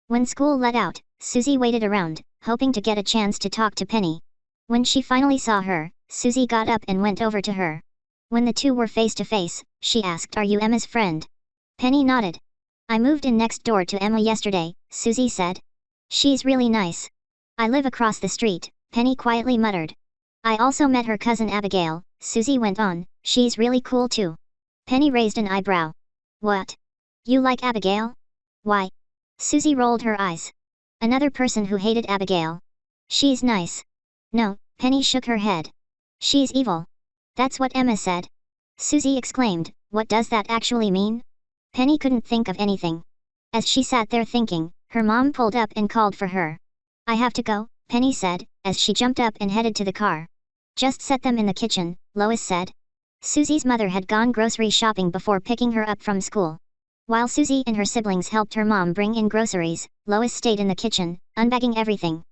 When school let out, Susie waited around, hoping to get a chance to talk to Penny. When she finally saw her, Susie got up and went over to her. When the two were face to face, she asked, "Are you Emma's friend?" Penny nodded. "I moved in next door to Emma yesterday," Susie said. "She's really nice. I live across the street," Penny quietly muttered. "I also met her cousin Abigail," Susie went on. "She's really cool too." Penny raised an eyebrow. "What? You like Abigail? Why?" Susie rolled her eyes. "Another person who hated Abigail. She's nice." "No," Penny shook her head. "She's evil. That's what Emma said." Susie exclaimed, "What does that actually mean?" Penny couldn't think of anything. As she sat there thinking, her mom pulled up and called for her. "I have to go," Penny said, as she jumped up and headed to the car. "Just set them in the kitchen," Lois said. Susie's mother had gone grocery shopping before picking her up from school. While Susie and her siblings helped her mom bring in groceries, Lois stayed in the kitchen, unbagging everything.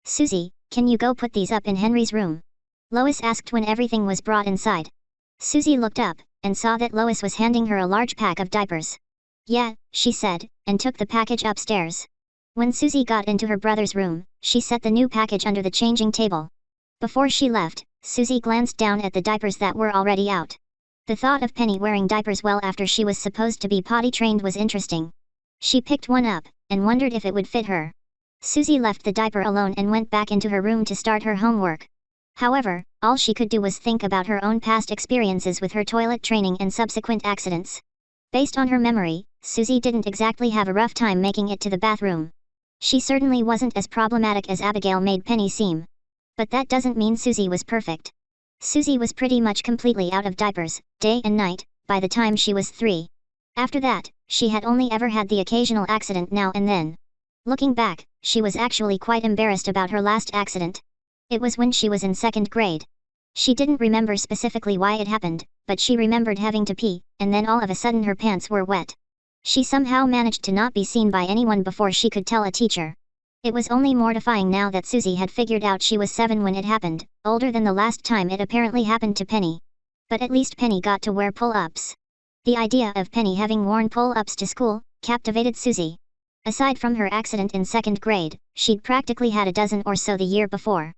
"Susie, can you go put these up in Henry's room?" Lois asked when everything was brought inside. Susie looked up, and saw that Lois was handing her a large pack of diapers. "Yeah," she said, and took the package upstairs. When Susie got into her brother's room, she set the new package under the changing table. Before she left, Susie glanced down at the diapers that were already out. The thought of Penny wearing diapers well after she was supposed to be potty trained was interesting. She picked one up, and wondered if it would fit her. Susie left the diaper alone and went back into her room to start her homework. However, all she could do was think about her own past experiences with her toilet training and subsequent accidents. Based on her memory, Susie didn't exactly have a rough time making it to the bathroom. She certainly wasn't as problematic as Abigail made Penny seem. But that doesn't mean Susie was perfect. Susie was pretty much completely out of diapers, day and night, by the time she was 3. After that, she had only ever had the occasional accident now and then. Looking back, she was actually quite embarrassed about her last accident. It was when she was in 2nd grade. She didn't remember specifically why it happened, but she remembered having to pee, and then all of a sudden her pants were wet. She somehow managed to not be seen by anyone before she could tell a teacher. It was only mortifying now that Susie had figured out she was 7 when it happened, older than the last time it apparently happened to Penny. But at least Penny got to wear pull-ups. The idea of Penny having worn pull-ups to school captivated Susie. Aside from her accident in 2nd grade, she'd practically had a dozen or so the year before.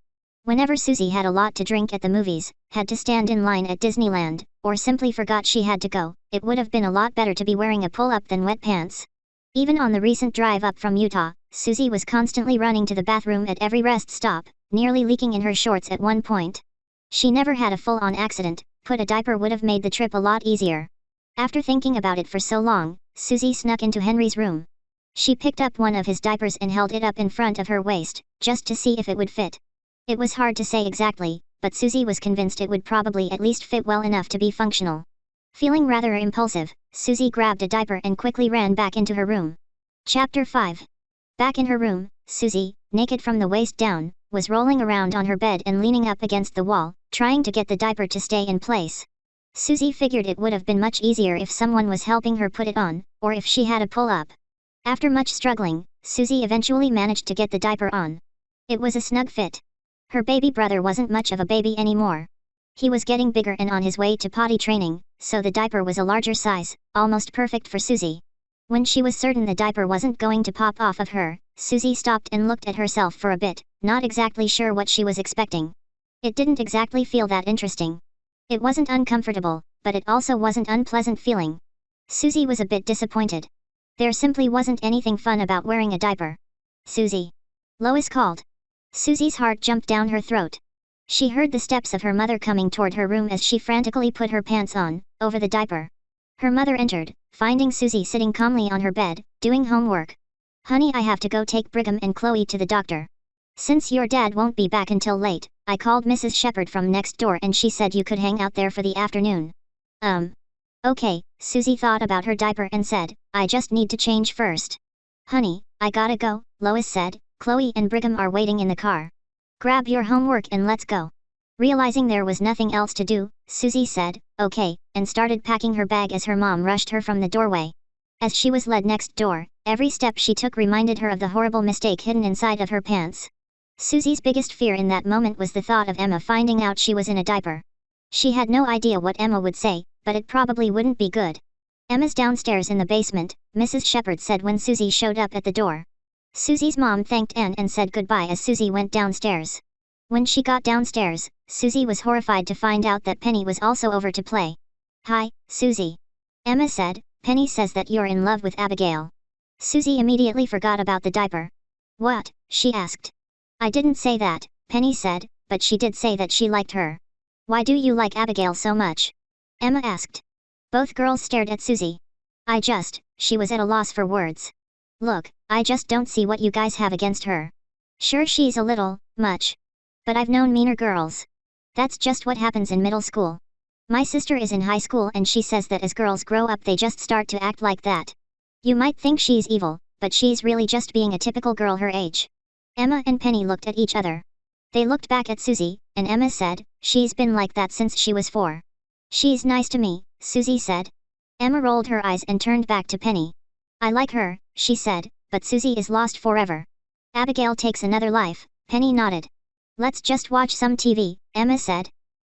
Whenever Susie had a lot to drink at the movies, had to stand in line at Disneyland, or simply forgot she had to go, it would have been a lot better to be wearing a pull-up than wet pants. Even on the recent drive up from Utah, Susie was constantly running to the bathroom at every rest stop, nearly leaking in her shorts at one point. She never had a full-on accident, put a diaper would have made the trip a lot easier. After thinking about it for so long, Susie snuck into Henry's room. She picked up one of his diapers and held it up in front of her waist, just to see if it would fit. It was hard to say exactly, but Susie was convinced it would probably at least fit well enough to be functional. Feeling rather impulsive, Susie grabbed a diaper and quickly ran back into her room. Chapter 5. Back in her room, Susie, naked from the waist down, was rolling around on her bed and leaning up against the wall, trying to get the diaper to stay in place. Susie figured it would have been much easier if someone was helping her put it on, or if she had a pull-up. After much struggling, Susie eventually managed to get the diaper on. It was a snug fit. Her baby brother wasn't much of a baby anymore. He was getting bigger and on his way to potty training, so the diaper was a larger size, almost perfect for Susie. When she was certain the diaper wasn't going to pop off of her, Susie stopped and looked at herself for a bit, not exactly sure what she was expecting. It didn't exactly feel that interesting. It wasn't uncomfortable, but it also wasn't unpleasant feeling. Susie was a bit disappointed. There simply wasn't anything fun about wearing a diaper. "Susie!" Lois called. Susie's heart jumped down her throat. She heard the steps of her mother coming toward her room as she frantically put her pants on, over the diaper. Her mother entered, finding Susie sitting calmly on her bed, doing homework. "Honey, I have to go take Brigham and Chloe to the doctor. Since your dad won't be back until late, I called Mrs. Shepherd from next door and she said you could hang out there for the afternoon." Okay, Susie thought about her diaper and said, "I just need to change first." "Honey, I gotta go," Lois said. "Chloe and Brigham are waiting in the car. Grab your homework and let's go." Realizing there was nothing else to do, Susie said, "Okay," and started packing her bag as her mom rushed her from the doorway. As she was led next door, every step she took reminded her of the horrible mistake hidden inside of her pants. Susie's biggest fear in that moment was the thought of Emma finding out she was in a diaper. She had no idea what Emma would say, but it probably wouldn't be good. "Emma's downstairs in the basement," Mrs. Shepherd said when Susie showed up at the door. Susie's mom thanked Anne and said goodbye as Susie went downstairs. When she got downstairs, Susie was horrified to find out that Penny was also over to play. "Hi, Susie," Emma said. "Penny says that you're in love with Abigail." Susie immediately forgot about the diaper. "What?" she asked. "I didn't say that," Penny said, "but she did say that she liked her." "Why do you like Abigail so much?" Emma asked. Both girls stared at Susie. She was at a loss for words. "Look, I just don't see what you guys have against her. Sure, she's a little much. But I've known meaner girls. That's just what happens in middle school. My sister is in high school and she says that as girls grow up they just start to act like that. You might think she's evil, but she's really just being a typical girl her age." Emma and Penny looked at each other. They looked back at Susie, and Emma said, "She's been like that since she was 4. "She's nice to me," Susie said. Emma rolled her eyes and turned back to Penny. "I like her," she said, "but Susie is lost forever. Abigail takes another life." Penny nodded. "Let's just watch some TV," Emma said.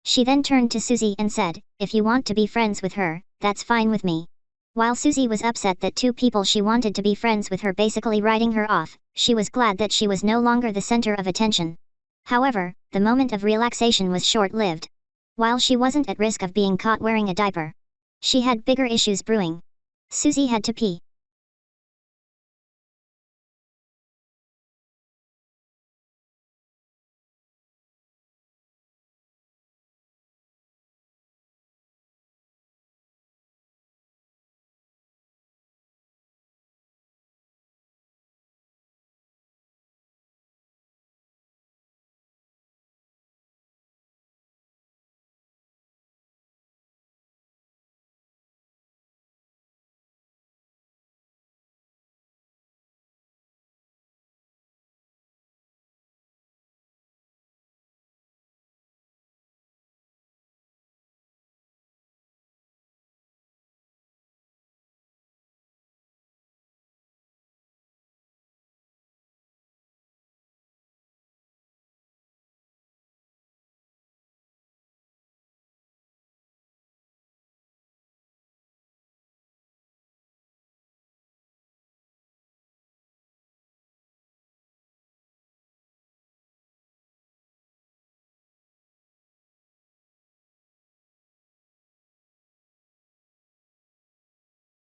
She then turned to Susie and said, "If you want to be friends with her, that's fine with me." While Susie was upset that 2 people she wanted to be friends with her basically writing her off, she was glad that she was no longer the center of attention. However, the moment of relaxation was short-lived. While she wasn't at risk of being caught wearing a diaper, she had bigger issues brewing. Susie had to pee.